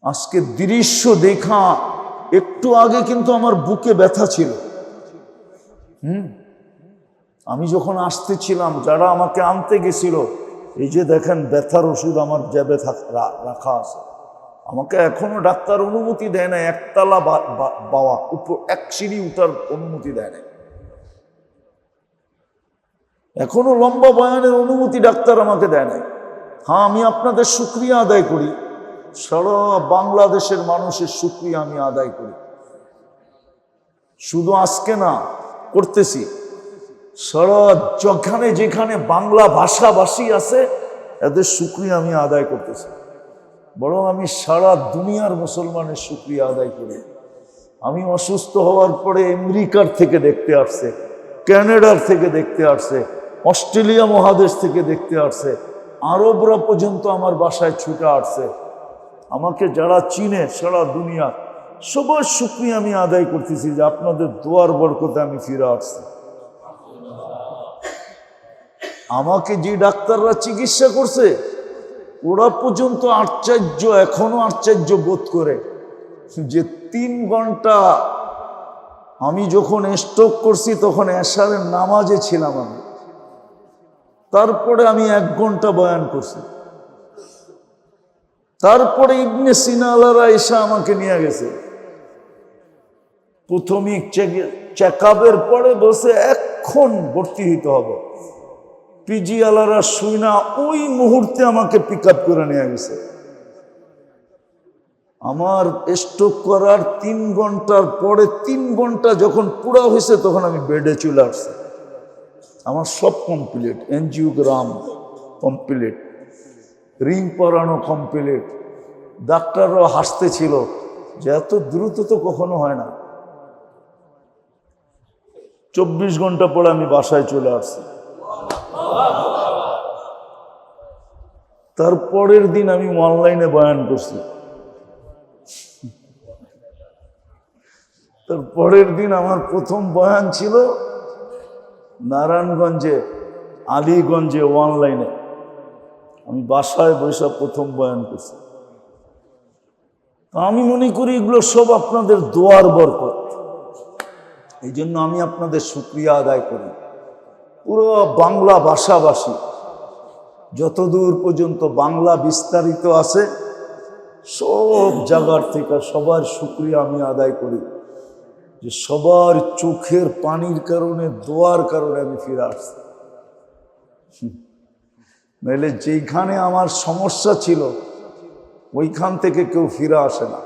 আজকে দৃশ্য দেখা একটু আগে কিন্তু আমার বুকে ব্যথা ছিল। আমি যখন আসতেছিলাম, যারা আমাকে আনতে গেছিল, এই যে দেখেন ব্যথার ওষুধ আমার জ্যাবে রাখা আছে। আমাকে এখনো ডাক্তার অনুমতি দেয় না একতলা বাওয়া উপর এক সিঁড়ি উঠার অনুমতি দেয় না। এখনো লম্বা বয়ানের অনুমতি ডাক্তার আমাকে দেয় নাই। হ্যাঁ, আমি আপনাদের শুকরিয়া আদায় করি, সারা বাংলাদেশের মানুষের শুকরিয়া আমি আদায় করি। শুধু আজকে না, করতেছি। সারা যেখানে যেখানে বাংলা ভাষাভাষী আছে এদের শুকরিয়া আমি আদায় করতেছি। বরং আমি সারা দুনিয়ার মুসলমানের শুকরিয়া আদায় করি। আমি অসুস্থ হওয়ার পরে আমেরিকার থেকে দেখতে আসছে, ক্যানাডার থেকে দেখতে আসছে, অস্ট্রেলিয়া মহাদেশ থেকে দেখতে আসছে, আরবরা পর্যন্ত আমার বাসায় ছুটে আসছে। আমাকে যারা চিনে সারা দুনিয়া, সবার শুকরিয়া আমি আদায় করতেছি যে আপনাদের দোয়ার বরকতে আমি ফিরে আসছি। আমাকে যে ডাক্তাররা চিকিৎসা করছে ওরা পর্যন্ত আশ্চর্য, এখনো আশ্চর্য বোধ করে যে 3 ঘন্টা, আমি যখন স্ট্রোক করছি তখন এশারের নামাজে ছিলাম আমি, তারপরে আমি 1 ঘন্টা বয়ান করছি। তারপরে ইবনে সিনা আলারা এসে আমাকে নিয়ে গেছে। প্রাথমিক চেকআপের পরে বসে এখন ভর্তি হইতে হবে। পিজি আলারা শুই না, ওই মুহূর্তে আমাকে পিক আপ করে নিয়ে গেছে। আমার স্ট্রোক করার 3 ঘন্টার পরে 3 ঘন্টা যখন পুরা হয়েছে তখন আমি বেডে চলে আসছি। আমার সব কমপ্লিট, এনজিওগ্রাম কমপ্লিট, রিং পরানো কমপ্লিট। ডাক্তাররাও হাসতেছিল যে এত দ্রুত তো কখনো হয় না। 24 ঘন্টা পরে আমি বাসায় চলে আসছি। তারপরের দিন আমি অনলাইনে বয়ান করছি। তারপরের দিন আমার প্রথম বয়ান ছিল নারায়ণগঞ্জে, আলীগঞ্জে অনলাইনে। আমি বাসায় বসে প্রথম বয়ান করছি। আমি মনে করি এগুলো সব আপনাদের দোয়ার বরকত। এই জন্য আমি আপনাদের শুকরিয়া আদায় করি। পুরো বাংলা ভাষাভাষী যতদূর পর্যন্ত বাংলা বিস্তারিত আছে সব জায়গার থেকে সবার শুকরিয়া আমি আদায় করি যে সবার চোখের পানির কারণে, দোয়ার কারণে আমি ফিরে আসছি। নইলে যেখানে আমার সমস্যা ছিল ওইখান থেকে কেউ ফিরে আসে না।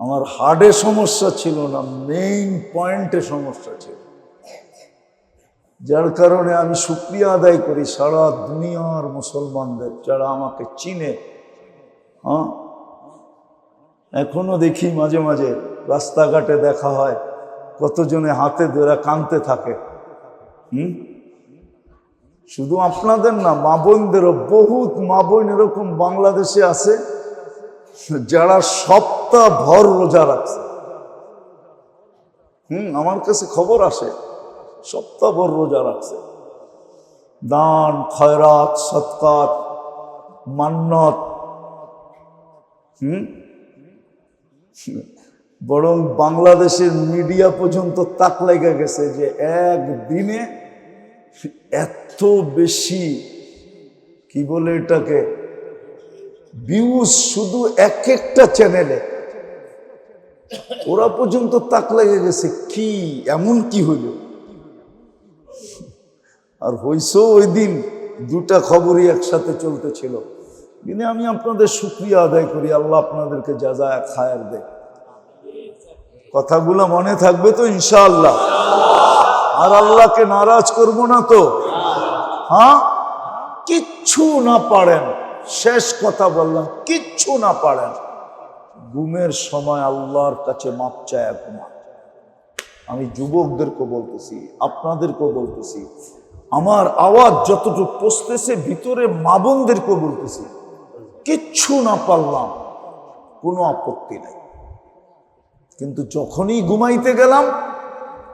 আমার হার্টে সমস্যা ছিল না, মেইন পয়েন্টে সমস্যা ছিল, যার কারণে আমি শুকরিয়া আদায় করি সারা দুনিয়ার মুসলমানদের যারা আমাকে চিনে। হ্যাঁ, এখনো দেখি মাঝে মাঝে রাস্তাঘাটে দেখা হয়, কতজনে হাতে ধরে কাঁদতে থাকে। শুধু আপনাদের না, মা বোনদেরও, বহুত মা বোন এরকম বাংলাদেশে আছে যারা সপ্তাহ ভর রোজা রাখছে। আমার কাছে খবর আসে, সপ্তাহ ভর রোজা রাখছে। দান, খয়রাত, সৎকার, মান্নত। বরং বাংলাদেশের মিডিয়া পর্যন্ত তাক লেগে গেছে যে একদিনে এত বেশি, কি বলে এটাকে, ভিউজ শুধু এক একটা চ্যানেলে। ওরা পর্যন্ত তাক লেগে গেছে কি এমন কি হইল। আর হইছো ওই দিন 2টা খবরই একসাথে চলতেছিল। কিন্তু আমি আপনাদের শুকরিয়া আদায় করি, আল্লাহ আপনাদেরকে জাযায়ে খায়ের দেয়। কথাগুলো মনে থাকবে তো ইনশাআল্লাহ? আর আল্লাহকে নারাজ করব না তো? হ্যাঁ, কিচ্ছু না পারেন, শেষ কথা বললাম, কিচ্ছু না পারেন, ঘুমের সময় আল্লাহর কাছে মাপ চায় ঘুমা। আমি যুবকদেরকে বলতেছি, আপনাদেরকেও বলতেছি, আমার আওয়াজ যতটুকু পৌঁছতেছে ভিতরে মা বোনদেরকেও বলতেছি, কিচ্ছু না পারলাম কোনো আপত্তি নাই, কিন্তু যখনই ঘুমাইতে গেলাম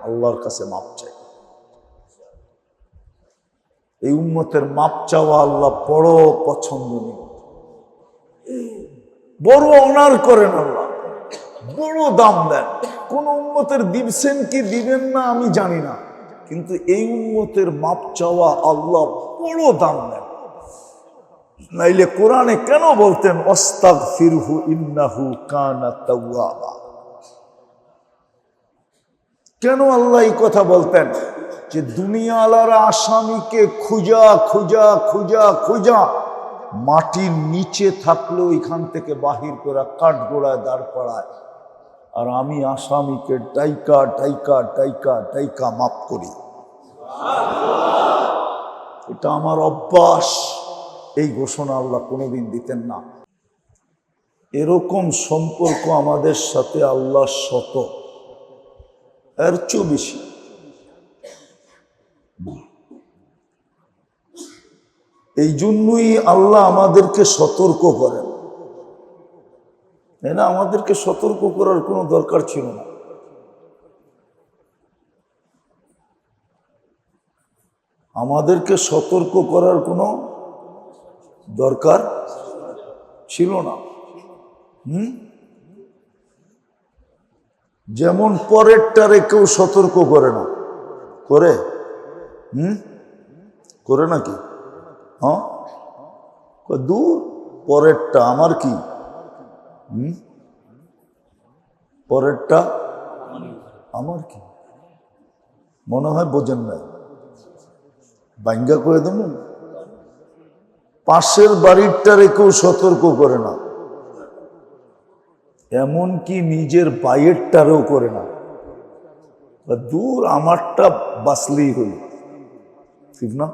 আল্লাহর কাছে মাপ চাই। এই উম্মতের মাপ চাওয়া আল্লাহ বড় পছন্দ নেই। বড় অনার করেন আল্লাহ, বড় দাম দেন। কোন উম্মতের দিবসেন কি দিবেন না আমি জানি না, কিন্তু এই উম্মতের মাপ চাওয়া আল্লাহ বড় দাম দেন। নাইলে কোরআনে কেন বলতেন আস্তাগফিরহু ইন্নাহু কানা তাওয়াবা? কেন আল্লাহ এই কথা বলতেন যে দুনিয়াওয়ালারা আসামিকে খুঁজা খুঁজা খুঁজা খুঁজা মাটির নিচে থাকলেও এখান থেকে বাহির করে কাঠগোড়ায় দাঁড় করায়, আর আমি আসামিকে টাইকা টাইকা টাইকা টাইকা মাফ করি। এটা আমার অভ্যাস। এই ঘোষণা আল্লাহ কোনোদিন দিতেন না। এরকম সম্পর্ক আমাদের সাথে আল্লাহ শত, এর চেয়েও বেশি। এই জন্যই আল্লাহ আমাদেরকে সতর্ক করেন, তাই না? আমাদেরকে সতর্ক করার কোনো দরকার ছিল না। আমাদেরকে সতর্ক করার কোনো দরকার ছিল না। যেমন পরেরটারে কেউ সতর্ক করে না, করে? করে নাকি? হ্যাঁ, দূর পরেরটা আমার কি, পরেরটা আমার কি, মনে হয় বোঝেন নাই। বাঙ্গা করে দেব। পাশের বাড়িরটারে কেউ সতর্ক করে না, এমনকি নিজের বাইরেরটারেও করে না। দূর আমারটা বাঁচলেই হইল, ঠিক না?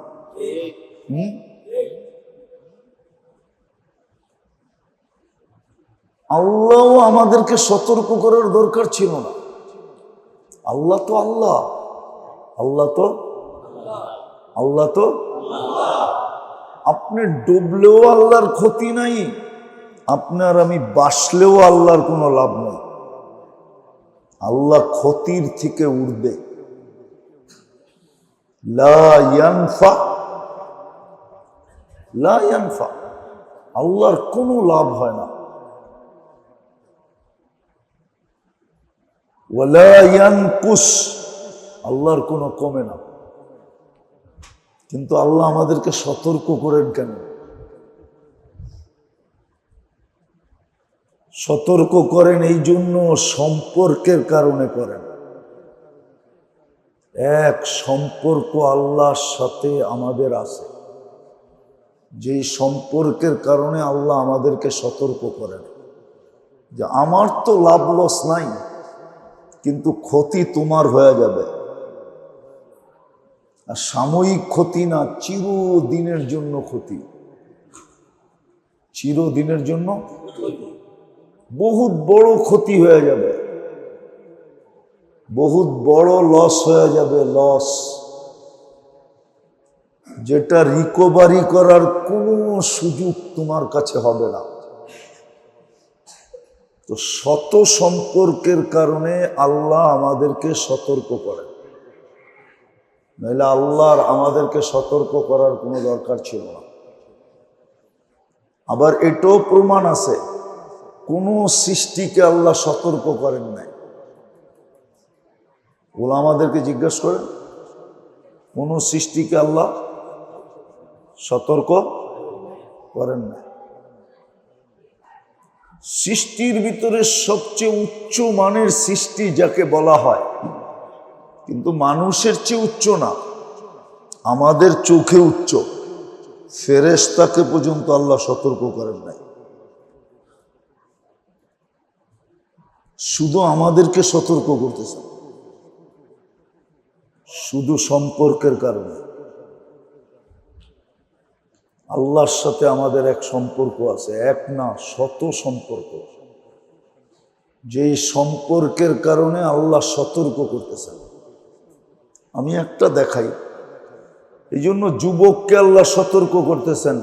আল্লাহ আমাদেরকে সতর্ক করার দরকার ছিল না। আল্লাহ তো আল্লাহ, আল্লাহ তো আল্লাহ তো আপনি ডুবলেও আল্লাহর ক্ষতি নাই, আপনার আমি বাসলেও আল্লাহর কোনো লাভ নেই। আল্লাহ ক্ষতির থেকে উঠবে। লা ইয়ানফা, লা ইয়ানফা, আল্লাহর কোনো লাভ হয় না। ওয়ালা ইয়ানকুস, আল্লাহর কোনো কমে না। কিন্তু আল্লাহ আমাদেরকে সতর্ক করেন কেন? সতর্ক করেন এই জন্য সম্পর্কের কারণে করেন। এক সম্পর্ক আল্লাহর সাথে আমাদের আছে, যেই সম্পর্কের কারণে আল্লাহ আমাদেরকে সতর্ক করেন যে আমার তো লাভ লস নাই, কিন্তু ক্ষতি তোমার হয়ে যাবে। আর সাময়িক ক্ষতি না, চিরদিনের জন্য ক্ষতি, চিরদিনের জন্য বহুত বড় ক্ষতি হয়ে যাবে, বহুত বড় লস হয়ে যাবে, লস, যেটা রিকভারি করার কোনো সুযোগ তোমার কাছে হবে না। তো শত সম্পর্কের কারণে আল্লাহ আমাদেরকে সতর্ক করেন, নইলে আল্লাহর আমাদেরকে সতর্ক করার কোনো দরকার ছিল না। আবার এটাও প্রমাণ আছে, কোন সৃষ্টিকে আল্লাহ সতর্ক করেন নাই। ওলামাদেরকে জিজ্ঞাসা করেন, কোন সৃষ্টিকে আল্লাহ সতর্ক করেন না। সৃষ্টির ভিতরে সবচেয়ে উচ্চ মানের সৃষ্টি যাকে বলা হয়, কিন্তু মানুষের চেয়ে উচ্চ না, আমাদের চোখে উচ্চ, ফেরেশতাকে পর্যন্ত আল্লাহ সতর্ক করেন নাই। শুধু আমাদেরকে সতর্ক করতেছেন, শুধু সম্পর্কের কারণে। আল্লাহর সাথে আমাদের এক সম্পর্ক আছে, এক না শত সম্পর্ক, যেই সম্পর্কের কারণে আল্লাহ সতর্ক করতেছেন। আমি একটা দেখাই, এই জন্য যুবককে আল্লাহ সতর্ক করতেছেন,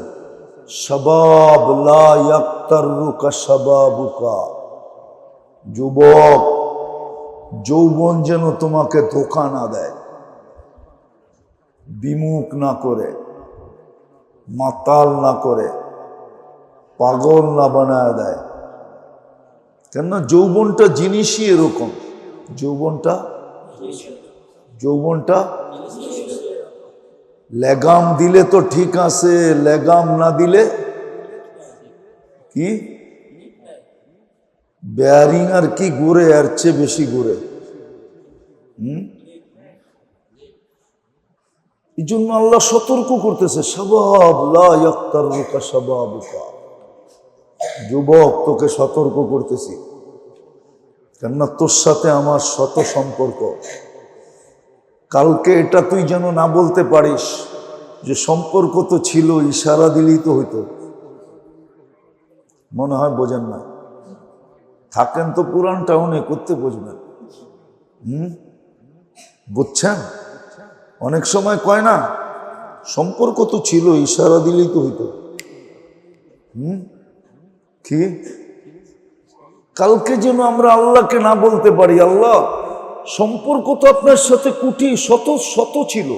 শাবাব লা ইয়াক্তারুকা শাবাবুকা, যুবক যৌবন যেন তোমাকে ধোঁকা না দেয়, বিমুখ না করে, মাতাল না করে, পাগল না বানায় দেয়। কেননা যৌবনটা জিনিসই এরকম। যৌবনটা যৌবনটা লেগাম দিলে তো ঠিক আছে, লেগাম না দিলে কি বেয়ারিং আর কি ঘুরে, এর চেয়ে বেশি ঘুরে। এই জন্য আল্লাহ সতর্ক করতেছে, শাবাব লা ইয়াক্তারুকা শাবাবুকা, যুবক তোকে সতর্ক করতেছি, কেননা তোর সাথে আমার শত সম্পর্ক। কালকে এটা তুই যেন না বলতে পারিস যে সম্পর্ক তো ছিল, ইশারা দিলেই তো হইতো। মনে হয় বোঝেন না, থাকেন তো পুরান টাউনে, করতে বুঝবেন। বুঝছেন? অনেক সময় কয় না সম্পর্ক তো ছিল, ইশারা দিলেই তো হইতো। কি কালকে যেন আমরা আল্লাহকে না বলতে পারি, আল্লাহ সম্পর্ক তো আপনার সাথে কোটি শত শত ছিল,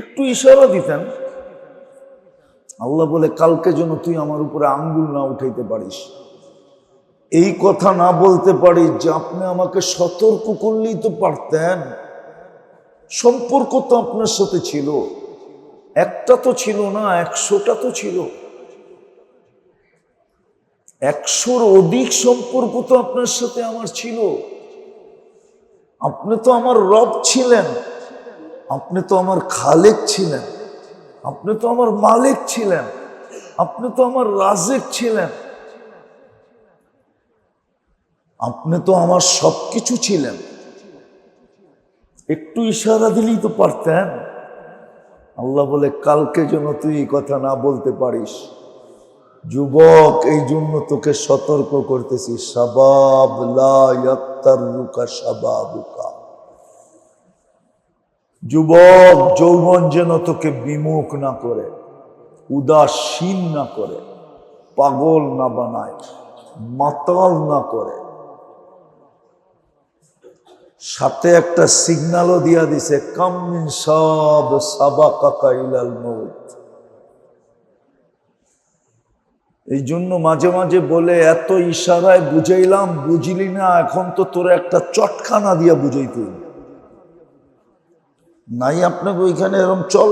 একটু ইশারা দিতেন। আল্লাহ বলে কালকে যেন তুই আমার উপরে আঙ্গুল না উঠাইতে পারিস, এই কথা না বলতে পারিস যে আপনি আমাকে সতর্ক করলেই তো পারতেন। সম্পর্ক তো আপনার সাথে ছিল, একটা তো ছিল না, 100টা তো ছিল, 100-র অধিক সম্পর্ক তো আপনার সাথে আমার ছিল। আপনি তো আমার রব ছিলেন, আপনি তো আমার খালেক ছিলেন, আপনি তো আমার মালিক ছিলেন, আপনি তো আমার রাজেক ছিলেন, আপনি তো আমার সবকিছু ছিলেন। একটু ইশারা দিলেই তো পারতেন। আল্লাহ বলে কালকে যেন তুই এই কথা না বলতে পারিস। যুবক, এই জন্য তোকে সতর্ক করতেছি, শাবাব লা ইয়াক্তারুকা শাবাবুকা, যুবক যৌবন যেন তোকে বিমুখ না করে, উদাসীন না করে, পাগল না বানায়, মাতাল না করে। সাথে একটা সিগন্যালও দিয়া দিছে, কাম মিন শাব সাবাকাকা ইলাল মউত। এই জন্য মাঝে মাঝে বলে এত ইশারায় বুঝাইলাম, বুঝলি না, এখন তো তোর একটা চটখানা দিয়া বুঝাইতে নাই। আপনাকে ওইখানে এরকম চল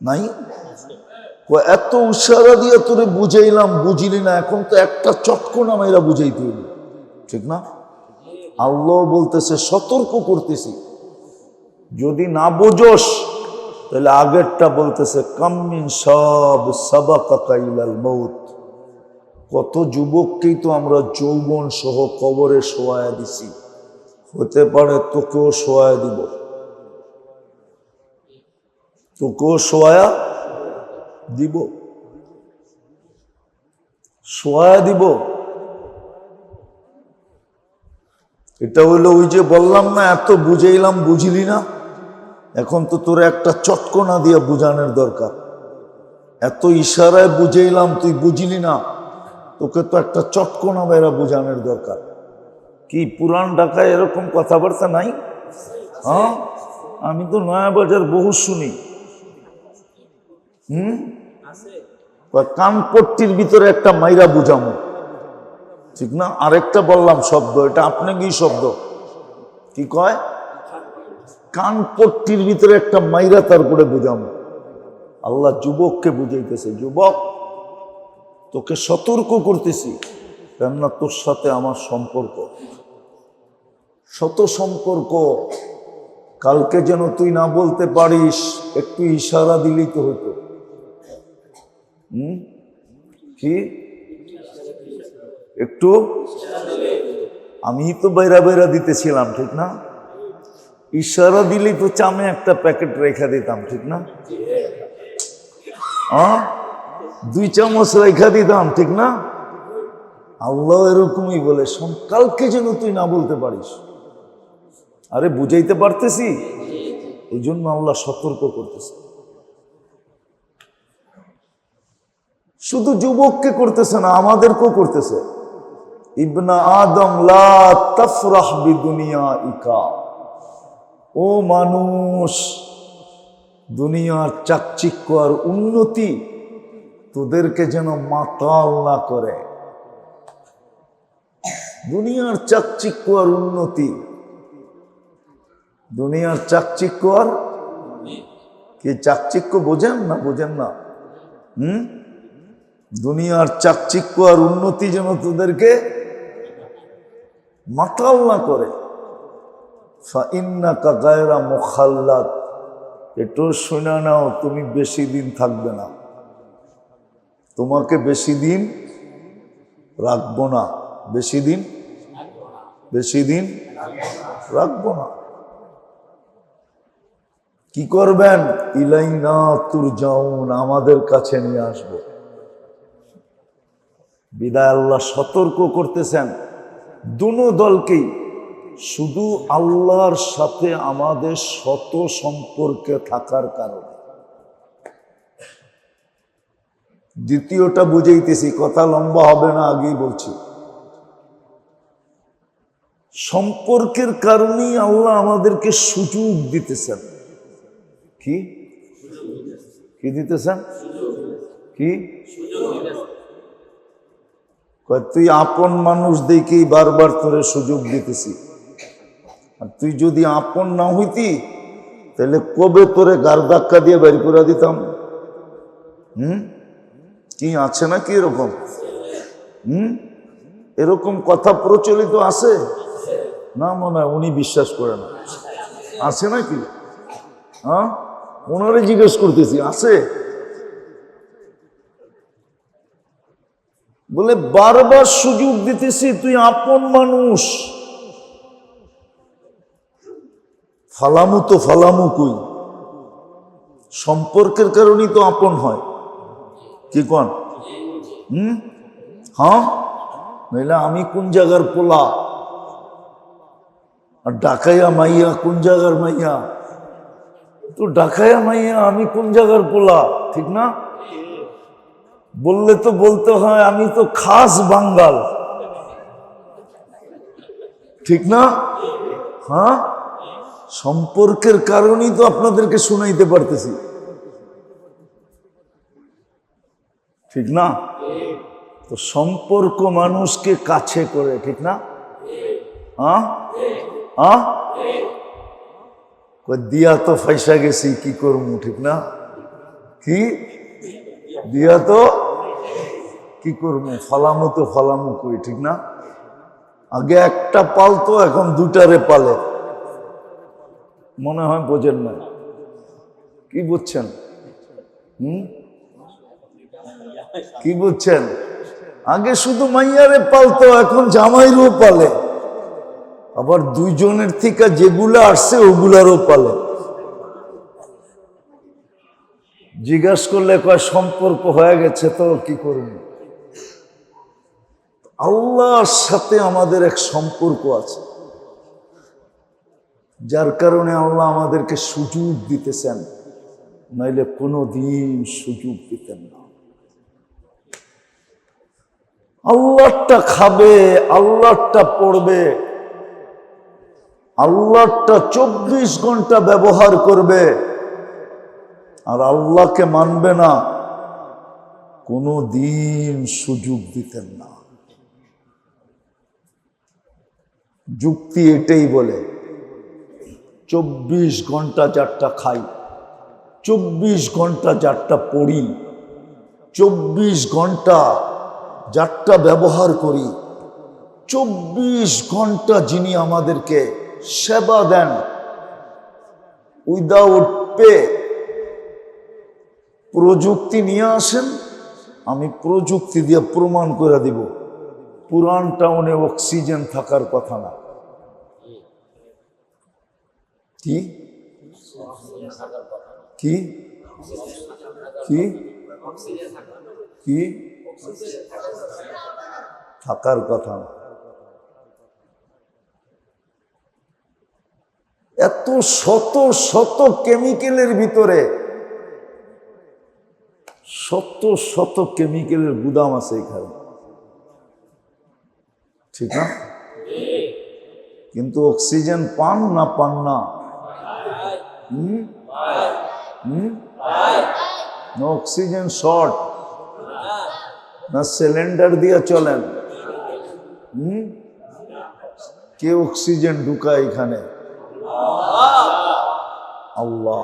নাই, এত ইশারা দিয়া তোরে বুঝাইলাম, বুঝলি না, এখন তো একটা চটকনা মাইরা বুঝাইতে হইল, ঠিক না? আল্লাহ বলতেছে সতর্ক করতেছি, যদি না বোঝোস তাহলে আগেরটা বলতেছে কাম্মিন সব সাবাকাকা ইলাল মউত। কত যুবককেই তো আমরা যৌবন সহ কবরে শোয়ায়া দিছি, হতে পারে তোকেও শোয়ায়া দিব, তোকেও শোয়ায়া দিব, শোয়ায়া দিব। এটা হইলো ওই যে বললাম না, এত বুঝাইলাম বুঝলি না, এখন তো তোর একটা চটকনা দিয়ে বুঝানোর দরকার। এত ইশারায় বুঝাইলাম, তুই বুঝলি না, তোকে তো একটা চটকনা বেড়া বুঝানোর দরকার। কি পুরান ঢাকায় এরকম কথাবার্তা নাই? হ্যাঁ, আমি তো নয়াবাজার বহু শুনি। কানপট্টির ভিতরে একটা মাইরা বুঝামো, ঠিক না? আরেকটা বললাম শব্দ, এটা আপনি কি শব্দ কি কয়? কানপট্টির ভিতরে একটা মাইরা তারপরে বুঝামো। আল্লাহ যুবককে বুঝাইতেছে, যুবক তোকে সতর্ক করতেছি, কেননা তোর সাথে আমার সম্পর্ক, শত সম্পর্ক। কালকে যেন তুই না বলতে পারিস, একটু ইশারা দিলেই তো হতো। কি একটু আমি তো বাইরা বাইরা দিতেছিলাম, ঠিক না? ইশারা দিলেই তো চামে একটা প্যাকেট রেখা দিতাম, ঠিক না? 2 চামচ রেখা দিতাম, ঠিক না? আল্লাহ এরকমই বলে, কালকে যেন তুই না বলতে পারিস। আরে বুঝাইতে পারতেছি, এই জন্য আল্লাহ সতর্ক করতেছে। শুধু যুবককে করতেছে না, আমাদেরকেও করতেছে। ইবনা আদম লা তাফরাহ বিদুনিয়াইকা, ও মানুষ, দুনিয়ার চাকচিক্য আর উন্নতি তোদেরকে যেন মাতাল না করে। দুনিয়ার চাকচিক্য আর উন্নতি, দুনিয়ার চাকচিক্য আর কি, চাকচিক্য বোঝেন না? বোঝেন না? দুনিয়ার চাকচিক্য আর উন্নতি যেন তোদেরকে মাতাল না করে। ফাইন্নাকা গায়রা মুখাল্লাদ, একটু শুনে নাও, তুমি বেশি দিন থাকবে না, তোমাকে বেশি দিন রাখবো না, বেশি দিন রাখবো না। কি করবেন? ইলাইনা তুরজাউন, আমাদের কাছে নিয়ে আসবো। বিদায় আল্লাহ সতর্ক করতেছেন দুনো দলকেই, শুধু আল্লাহর সাথে আমাদের শত সম্পর্কে থাকার কারণে। দ্বিতীয়টা বুঝাইতেছি, কথা লম্বা হবে না, আগেই বলছি। সম্পর্কের কারণেই আল্লাহ আমাদেরকে সুযোগ দিতেছেন। কি কি দিতেছেন? কি? তুই আপন মানুষ দেখেই বারবার তোরে সুযোগ দিতেছি, আর তুই যদি আপন না হইতি তাহলে কবে তোরে গার ধাক্কা দিয়ে বের করে দিতাম। কি আছে না কি এরকম? এরকম কথা প্রচলিত আছে না? মনে হয় উনি বিশ্বাস করে না। আছে নাকি? হ্যাঁ, ওনারে জিজ্ঞেস করতেছি, আছে? বলে বারবার সুযোগ দিতেছি, তুই আপন মানুষ। ফালামু তো ফালামু কই, সম্পর্কের কারণেই তো আপন হয়। কি কন? হ্যাঁ, নইলে আমি কোন জায়গার পোলা, আর ডাকাইয়া মাইয়া কোন জায়গার মাইয়া, তো ডাকাইয়া মাইয়া আমি কোন জায়গার পোলা, ঠিক না? বললে তো বলতে হয় আমি তো খাস বাঙ্গাল, ঠিক না? হ্যাঁ, সম্পর্কের কারণেই তো আপনাদেরকে শুনাইতে পারতেছি, ঠিক না? তো সম্পর্ক মানুষকে কাছে করে, ঠিক না? দিয়া তো ফাইসা গেছি, কি করবো, ঠিক না? কি দিয়া তো কি করবো, ফালামু তো ফালামু কই, ঠিক না? আগে একটা পালতো, এখন দুটারে পালে। মনে হয় বোঝেন না। কি বুঝছেন? কি বুঝছেন? আগে শুধু মাইয়ারে পালতো, এখন জামাইরও পালে, আবার দুইজনের থেকে যেগুলা আসছে ওগুলারও পালে। জিজ্ঞাস করলে কয় সম্পর্ক হয়ে গেছে, তো কি করব? আল্লাহর সাথে আমাদের এক সম্পর্ক আছে, যার কারণে আল্লাহ আমাদেরকে সুযোগ দিতেছেন, নাইলে কোনো দিন সুযোগ দিতেন না। আল্লাহটা খাবে, আল্লাহটা পড়বে, আল্লাহটা 24 ঘন্টা ব্যবহার করবে, আর আল্লাহকে মানবে না, কোনো দিন সুযোগ দিতেন না। যুক্তি এটাই বলে 24 ঘন্টা যারটা খাই, 24 ঘন্টা যারটা পড়ি, 24 ঘন্টা যারটা ব্যবহার করি, 24 ঘন্টা যিনি আমাদেরকে সেবা দেন, উইদাউট পে, প্রযুক্তি নিয়ে আসেন, আমি প্রযুক্তি দিয়ে প্রমাণ করে দিব পুরান টাউনে অক্সিজেন থাকার কথা না। কি কি কি কি থাকার কথা না। এত শত শত কেমিক্যালের ভিতরে, শত শত কেমিক্যালের গুদাম আছে এখানে, ঠিক না? কিন্তু অক্সিজেন পান না? পান না? অক্সিজেন শর্ট না? সিলিন্ডার দিয়ে চলেন? কে অক্সিজেন ঢুকায় এখানে? আল্লাহ।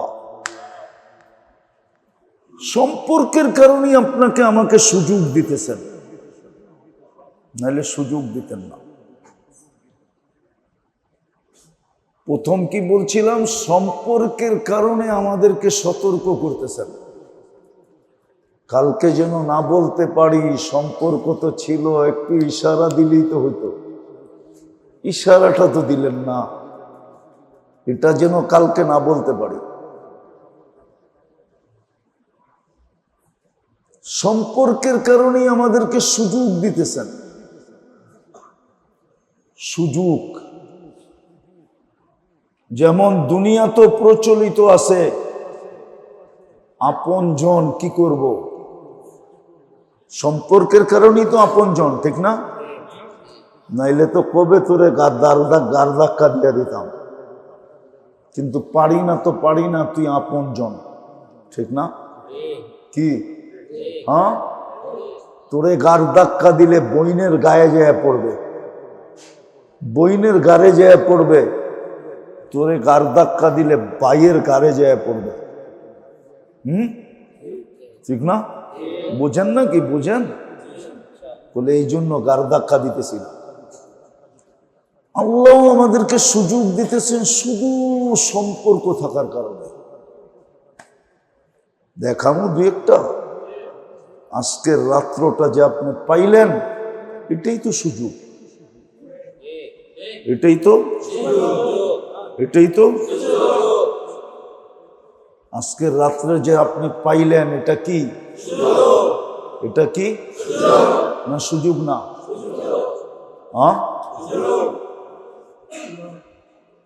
সম্পর্কের কারণেই আপনাকে আমাকে সুযোগ দিতেছেন, নাহলে সুযোগ দিতেন না। প্রথম কি বলছিলাম? সম্পর্কের কারণে আমাদেরকে সতর্ক করতেছেন। কালকে যেন না বলতে পারি সম্পর্ক তো ছিল, একটু ইশারা দিলেই তো হতো। ইশারাটা তো দিলেন না, এটা যেন কালকে না বলতে পারি। সম্পর্কের কারণেই আমাদেরকে সুযোগ দিতেছেন। সুযোগ যেমন দুনিয়া তো প্রচলিত আছে, আপনজন কি করব, সম্পর্কের কারণেই তো আপনজন, ঠিক না? নাইলে তো কবে তোরে গার ধাক্কা দিয়ে দিতাম, কিন্তু পারি না তো পারি না, তুই আপনজন, ঠিক না? কি হ্যাঁ, তোরে গার ধাক্কা দিলে বইনের গায়ে যেয়ে পড়বে, বইনের গাড়ে যেয়ে পড়বে। তোরে গার ধাক্কা দিলে ভাইয়ের গাড়ে যেয়ে পড়বে। ঠিক না? বোঝেন না কি? বোঝেন? বলে এই জন্য গার ধাক্কা দিতেছিল। আল্লাহ আমাদেরকে সুযোগ দিতেছেন শুধু সম্পর্ক থাকার কারণে। দেখামো দু একটা। আজকের রাত্রটা যে আপনি পাইলেন, এটাই তো সুযোগ, এটাই তো, এটাই তো আজকের রাত্রে যে আপনি পাইলেন, এটা কি? এটা কি না সুযোগ? না হ্যাঁ,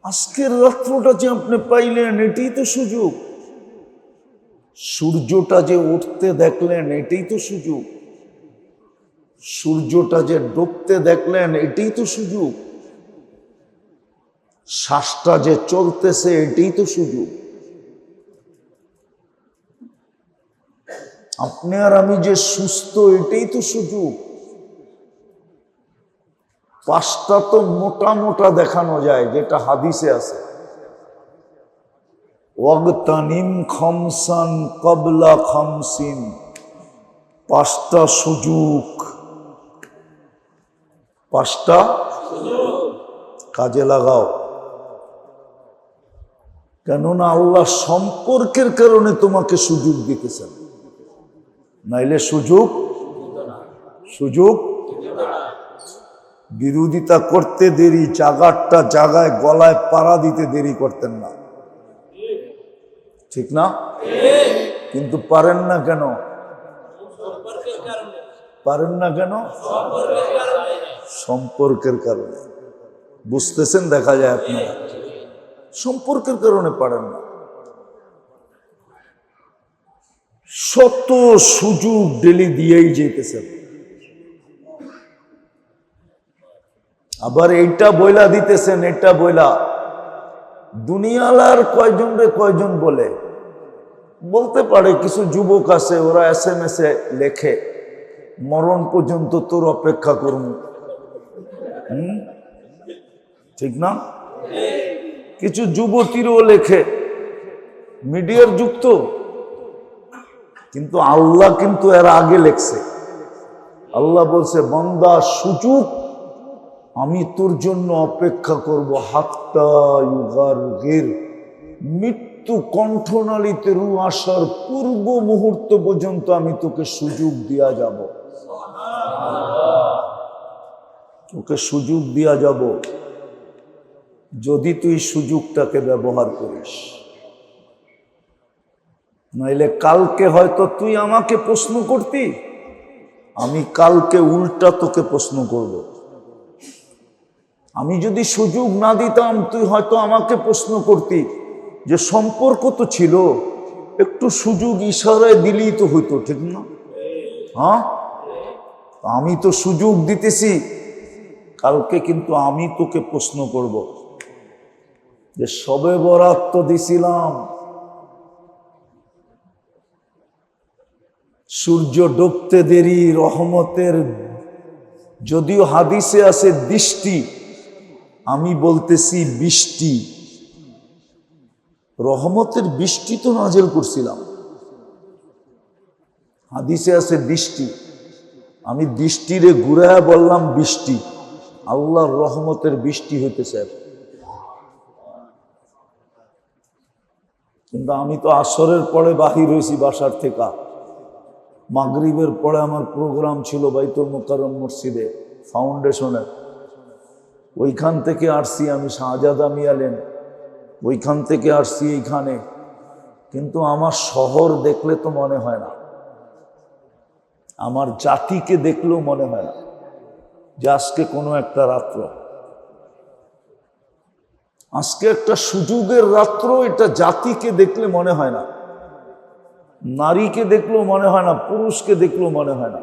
আজকের রাত্রটা যে আপনি পাইলেন, এটাই তো সুযোগ। সূর্যটা যে উঠতে দেখলেন, এটাই তো সুযোগ। সূর্যটা যে ডুবতে দেখলেন, এটাই তো সুযোগ। শ্বাসটা যে চলতেছে, এটাই তো সুযোগ। আপনি আর আমি যে সুস্থ, এটাই তো সুযোগ। পাঁচটা তো মোটা মোটা দেখানো যায়, যেটা হাদিসে আছে, ওয়াগতানিম খামসান ক্বাবলা খামসিন, পাঁচটা সুযোগ, পাঁচটা কাজে লাগাও। কেননা আল্লাহ সম্পর্কের কারণে তোমাকে সুযোগ দিতেছেন, নাইলে সুযোগ বিরোধিতা করতে দেরি, জাগারটা জাগায় গলায় পাড়া দিতে দেরি করতেন না, ঠিক না? কিন্তু পারেন না কেন? পারেন না কেন? সম্পর্কের কারণে। বুঝতেছেন? দেখা যায় আপনারা সম্পর্কের কারণে পারেন না। শত সুযোগ ডেলি দিয়েই যেতেছেন, আবার এইটা বইলা দিতেছেন, এটা বইলা। দুনিয়ালার কয়জন রে কয়জন বলে, বলতে পারে কিছু যুবক আছে, ওরা SMS এ লেখে, মরণ পর্যন্ত তোর অপেক্ষা করব। ঠিক না? কিছু যুবতীরও লেখে, মিডিয়ার যুক্ত, কিন্তু আল্লাহ কিন্তু এর আগে লেখছে। আল্লাহ বলছে, বান্দা সুযোগ আমি তোর জন্য অপেক্ষা করব, হাত্তা ইউগারগির, মৃত্যু কণ্ঠনালীতে রু আসার পূর্ব মুহূর্ত পর্যন্ত আমি তোকে সুযোগ দিয়া যাব, তোকে সুযোগ দিয়া যাব, যদি তুই সুযোগটাকে ব্যবহার করিস। নাইলে কালকে হয়তো তুই আমাকে প্রশ্ন করতি, আমি কালকে উল্টা তোকে প্রশ্ন করব। আমি যদি সুযোগ না দিতাম, তুই হয়তো আমাকে প্রশ্ন করতি যে সম্পর্ক তো ছিল, একটু সুযোগ ইশারায় দিলেই তো হইতো, ঠিক না? হ্যাঁ, আমি তো সুযোগ দিতেছি, কালকে কিন্তু আমি তোকে প্রশ্ন করব যে সবে বরাত তো দিছিলাম, সূর্য ডুবতে দেরি, রহমতের যদিও হাদিসে আছে দৃষ্টি, আমি বলতেছি বৃষ্টি, রহমতের বৃষ্টি তো নাজেল করছিলাম। হাদিসে আছে দৃষ্টি, আমি দৃষ্টিরে ঘুরায়া বললাম বৃষ্টি। আল্লাহর রহমতের বৃষ্টি হইতেছে। কিন্তু আমি তো আসরের পরে বাহির হয়েছি বাসার থেকে। মাগরিবের পরে আমার প্রোগ্রাম ছিল বাইতুল মুকাররম মসজিদে ফাউন্ডেশনের, ওইখান থেকে আসছি আমি শাহজাদা মিয়ালেন, ওইখান থেকে আসছি এইখানে। কিন্তু আমার শহর দেখলে তো মনে হয় না, আমার জাতিকে দেখলেও মনে হয় না যে আজকে কোনো একটা রাত্র, আজকে একটা সুযোগের রাত্র। এটা জাতিকে দেখলে মনে হয় না, নারীকে দেখলেও মনে হয় না, পুরুষকে দেখলেও মনে হয় না।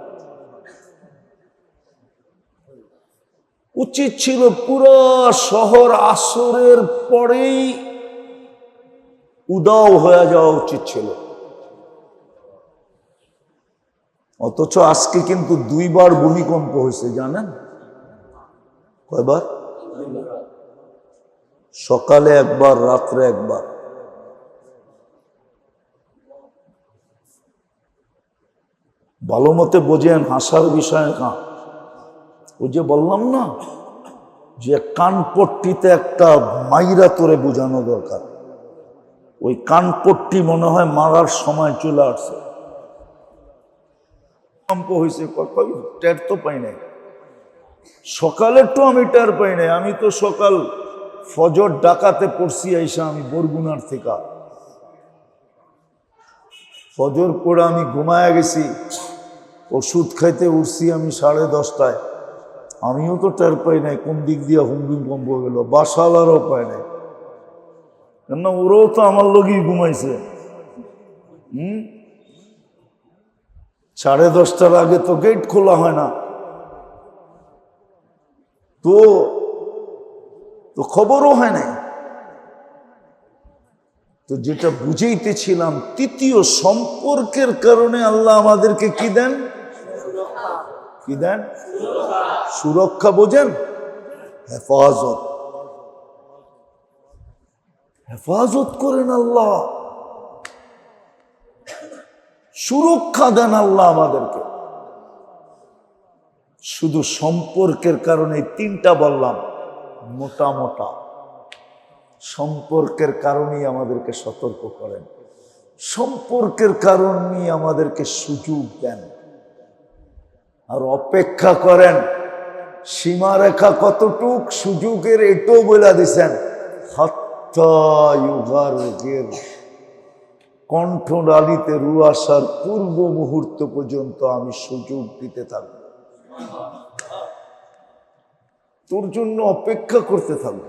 উচিত ছিল পুরো শহর আসরের পরেই উদাও হয়ে যাওয়া উচিত ছিল। অথচ আজকে কিন্তু 2 বার ভূমিকম্প হয়েছে, জানেন? কয়বার? সকালে 1 বার, রাত্রে 1 বার। ভালো মতে বোঝেন, হাসার বিষয় না। ওই যে বললাম না যে কানপট্টিতে একটা মাইরা তোরে বোঝানো দরকার, ওই কানপট্টি মনে হয় মারার সময় চলে আসছে। ভূমিকম্প হয়েছে, টের তো পাই নাই। সকালের তো আমি টের পাই নাই। আমি তো সকাল ফজর ডাকাতে পড়ছি আইসা, আমি বরগুনার থেকে ফজর পড়ে আমি ঘুমায়া গেছি। ওষুধ খাইতে উঠছি আমি 10:30টায়। আমিও তো টের পাই নাই কোন দিক দিয়ে ভূমিকম্প গেল, বাসালারও পাই নাই, কেন ওরাও তো আমার লগেই ঘুমাইছে। 10:30টার আগে তো গেট খোলা হয় না, তো খবরও হয় নাই। তো যেটা বুঝাইতেছিলাম, তৃতীয় সম্পর্কের কারণে আল্লাহ আমাদেরকে কি দেন? কি দেন? সুরক্ষা। বোঝেন? হেফাজত। হেফাজত করেন আল্লাহ, সুরক্ষা দেন আল্লাহ আমাদেরকে। শুধু সম্পর্কের কারণে 3টা বললাম, মোটা মোটা সম্পর্কের কারণেই আমাদেরকে সতর্ক করেন, সম্পর্কের কারণেই আমাদেরকে সুযোগ দেন, আর অপেক্ষা করেন। সীমারেখা কতটুক সুযোগের এটাও বলে দিছেন, হাত্তা ইউগারগির, কণ্ঠনালীতে রু আসার পূর্ব মুহূর্ত পর্যন্ত আমি সুযোগ দিতে থাকব, তোর জন্য অপেক্ষা করতে থাকব,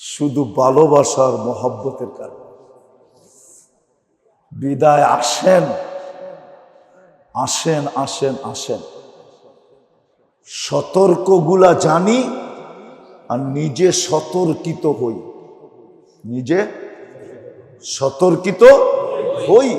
শুধু ভালোবাসার মহব্বতের কারণে। বিদায় আসেন, আসেন, আসেন, আসেন। সতর্কগুলা জানি আর নিজে সতর্কিত হই, নিজে সতর্কিত হই।